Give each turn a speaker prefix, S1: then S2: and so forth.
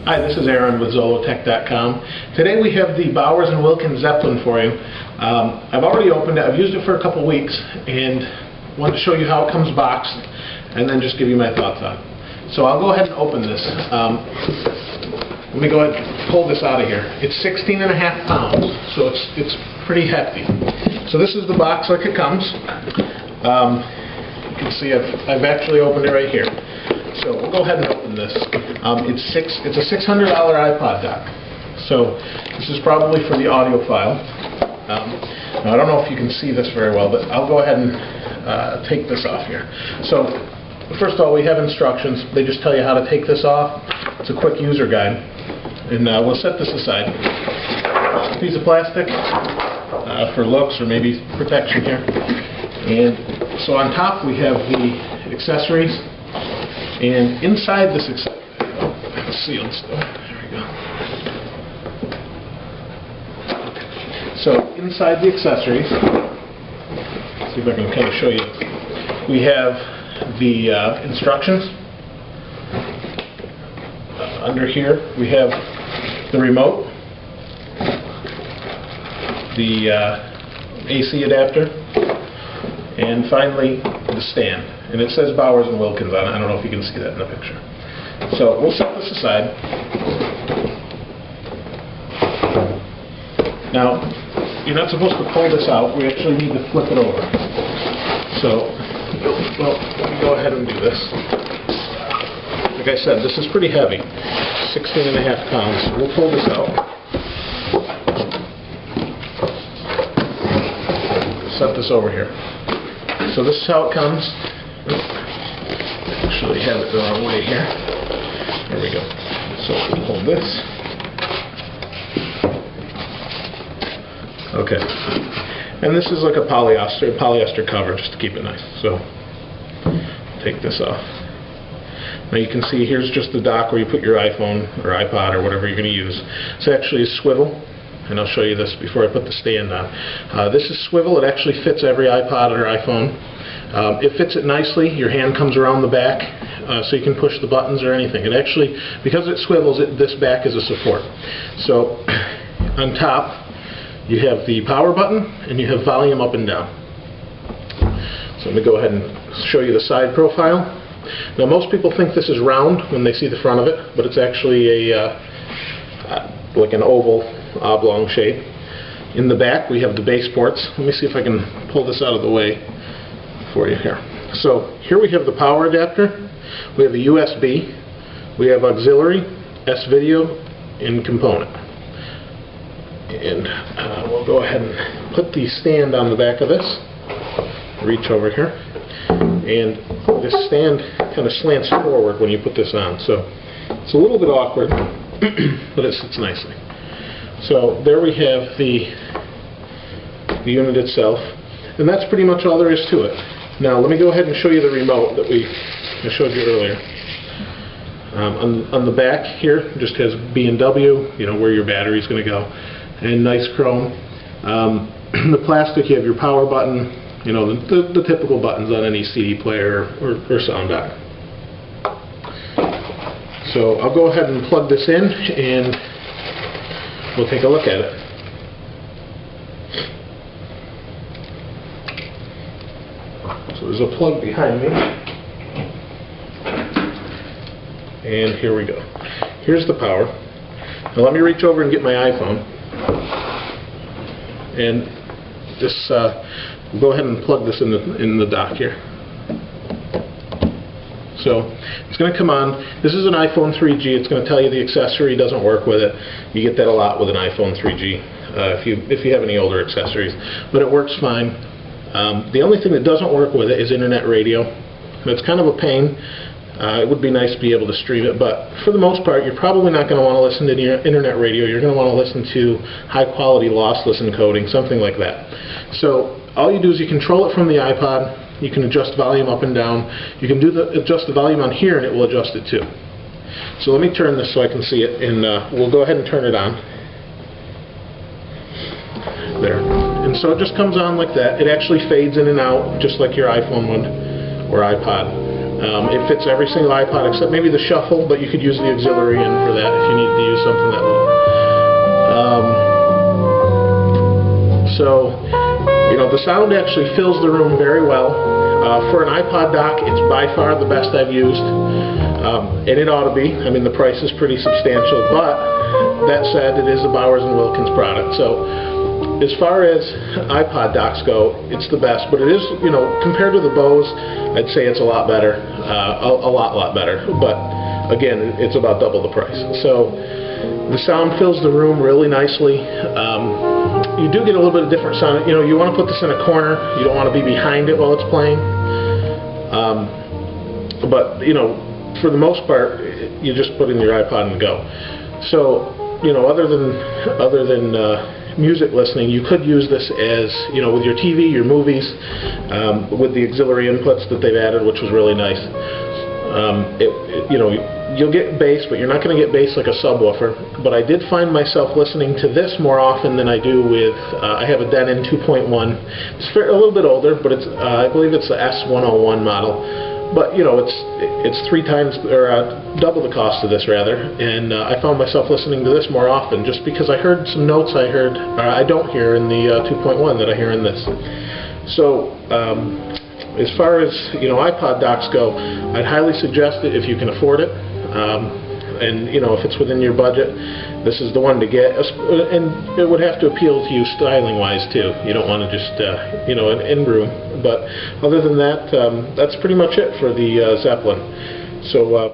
S1: Hi, this is Aaron with Zolotech.com. Today we have the Bowers & Wilkins Zeppelin for you. I've already opened it. I've used it for a couple weeks and wanted to show you how it comes boxed and then just give you my thoughts on it. So I'll go ahead and open this. Let me go ahead and pull this out of here. It's 16.5 pounds, so it's pretty hefty. So this is the box like it comes. You can see I've actually opened it right here. So we'll go ahead and open this. It's a $600 iPod dock. So this is probably for the audiophile. Now I don't know if you can see this very well, but I'll go ahead and take this off here. So first of all, we have instructions. They just tell you how to take this off. It's a quick user guide. And we'll set this aside. A piece of plastic for looks or maybe protection here. And so on top we have the accessories. And inside this it's sealed still. There we go. Okay. So inside the accessories, let's see if I can kind of show you. We have the instructions. Under here we have the remote, the AC adapter, and finally the stand. And it says Bowers & Wilkins on it. I don't know if you can see that in the picture. So we'll set this aside. Now, you're not supposed to pull this out. We actually need to flip it over. So, well, let me go ahead and do this. Like I said, this is pretty heavy. 16.5 pounds. So we'll pull this out. Set this over here. So this is how it comes. Actually have it the wrong way here. There we go. So we'll hold this. Okay. And this is like a polyester cover just to keep it nice. So take this off. Now you can see here's just the dock where you put your iPhone or iPod or whatever you're going to use. It's actually a swivel. And I'll show you this before I put the stand on. This is swivel. It actually fits every iPod or iPhone. It fits it nicely. Your hand comes around the back so you can push the buttons or anything. It actually, because it swivels, this back is a support. So on top you have the power button and you have volume up and down. So let me go ahead and show you the side profile. Now most people think this is round when they see the front of it, but it's actually like an oval oblong shape. In the back we have the base ports. Let me see if I can pull this out of the way for you here. So here we have the power adapter, we have the USB, we have auxiliary, S-video, and component. And we'll go ahead and put the stand on the back of this. Reach over here. And this stand kind of slants forward when you put this on. So it's a little bit awkward, but it sits nicely. So there we have the unit itself, and that's pretty much all there is to it. Now let me go ahead and show you the remote that I showed you earlier. On the back here it just has B&W, you know, where your battery is going to go, and nice chrome. The plastic, you have your power button, you know, the typical buttons on any CD player or sound dock. So I'll go ahead and plug this in and we'll take a look at it. So there's a plug behind me. And here we go. Here's the power. Now let me reach over and get my iPhone. And this, we'll go ahead and plug this in the dock here. So it's going to come on. This is an iPhone 3G. It's going to tell you the accessory doesn't work with it. You get that a lot with an iPhone 3G if you have any older accessories. But it works fine. The only thing that doesn't work with it is internet radio. It's kind of a pain. It would be nice to be able to stream it, but for the most part you're probably not going to want to listen to internet radio. You're going to want to listen to high quality lossless encoding, something like that. So all you do is you control it from the iPod. You can adjust volume up and down. You can adjust the volume on here and it will adjust it too. So let me turn this so I can see it, and we'll go ahead and turn it on. There. And so it just comes on like that. It actually fades in and out just like your iPhone would or iPod. It fits every single iPod except maybe the shuffle, but you could use the auxiliary in for that if you need to use something that little. So, you know, the sound actually fills the room very well. For an iPod dock, it's by far the best I've used, and it ought to be. I mean, the price is pretty substantial, but that said, it is a Bowers & Wilkins product. So, as far as iPod docks go, it's the best, but it is, you know, compared to the Bose, I'd say it's a lot better, a lot better, but again, it's about double the price. So, the sound fills the room really nicely. You do get a little bit of different sound. You know, you want to put this in a corner. You don't want to be behind it while it's playing. But, you know, for the most part, you just put in your iPod and go. So, you know, other than music listening, you could use this as, you know, with your TV, your movies, with the auxiliary inputs that they've added, which was really nice. You know, you'll get bass, but you're not going to get bass like a subwoofer. But I did find myself listening to this more often than I do with, I have a Denon 2.1. It's a little bit older, but it's, I believe it's the S101 model. But, you know, it's 3 times, or double the cost of this, rather. And I found myself listening to this more often, just because I heard some notes I don't hear in the 2.1 that I hear in this. So, as far as, you know, iPod docks go, I'd highly suggest it if you can afford it. And, you know, if it's within your budget, this is the one to get. And it would have to appeal to you styling-wise, too. You don't want to just, you know, an in-room. But other than that, that's pretty much it for the Zeppelin. So,